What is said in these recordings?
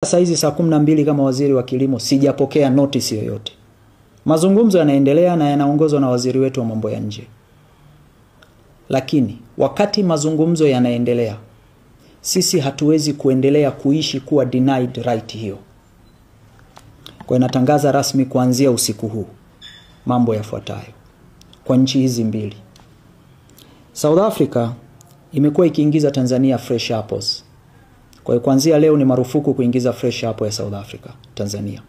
Saizi saa 12 kama waziri wa kilimo sijapokea notice yoyote. Mazungumzo yanaendelea na yanaongozwa na waziri wetu wa mambo ya nje. Lakini wakati mazungumzo yanaendelea, sisi hatuwezi kuendelea kuishi kuwa denied right hiyo. Kwa natangaza rasmi kuanzia usiku huu mambo yafuatayo kwa nchi hizi mbili. South Africa imekuwa ikiingiza Tanzania fresh apples. Kwa hiyo kuanzia leo ni marufuku kuingiza fresh apple ya South Africa Tanzania.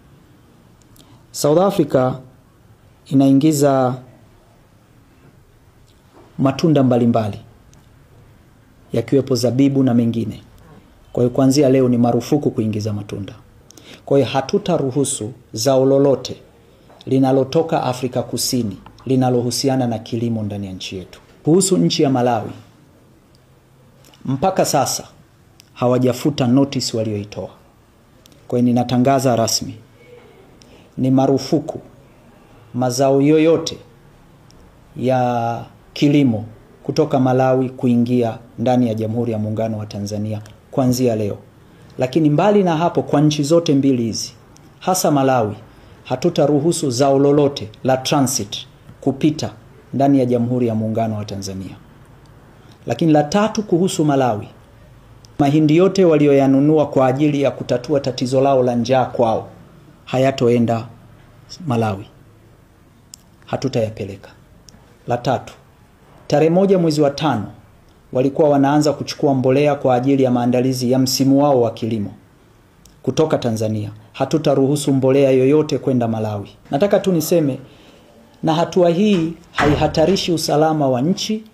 South Africa inaingiza matunda mbalimbali yakiwepo zabibu na mengine. Kwa hiyo kuanzia leo ni marufuku kuingiza matunda. Kwa hiyo hatutaruhusu zao lolote linalotoka Afrika Kusini linalohusiana na kilimo ndani ya nchi yetu. Kuhusu nchi ya Malawi, mpaka sasa hawajafuta notice walioitoa. Kwa hiyo ninatangaza rasmi ni marufuku mazao yoyote ya kilimo kutoka Malawi kuingia ndani ya Jamhuri ya Muungano wa Tanzania kuanzia leo. Lakini mbali na hapo, kwa nchi zote mbili hizi, hasa Malawi, hatutaruhusu zao lolote la transit kupita ndani ya Jamhuri ya Muungano wa Tanzania. Lakini la tatu, kuhusu Malawi, mahindi yote walioyanunua kwa ajili ya kutatua tatizo lao la njaa kwao hayatoenda Malawi. Hatutayapeleka. La tatu, tarehe 1 mwezi wa 5 walikuwa wanaanza kuchukua mbolea kwa ajili ya maandalizi ya msimu wao wa kilimo kutoka Tanzania. Hatutaruhusu mbolea yoyote kwenda Malawi. Nataka tu niseme, na hatua hii haihatarishi usalama wa nchi,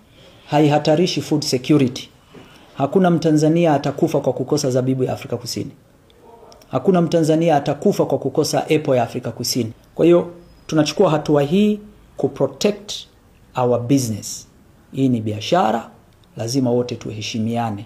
haihatarishi food security. Hakuna Mtanzania atakufa kwa kukosa zabibu ya Afrika Kusini. Hakuna Mtanzania atakufa kwa kukosa apple ya Afrika Kusini. Kwa hiyo tunachukua hatua hii kuprotect our business. Hii ni biashara, lazima wote tuheshimiane.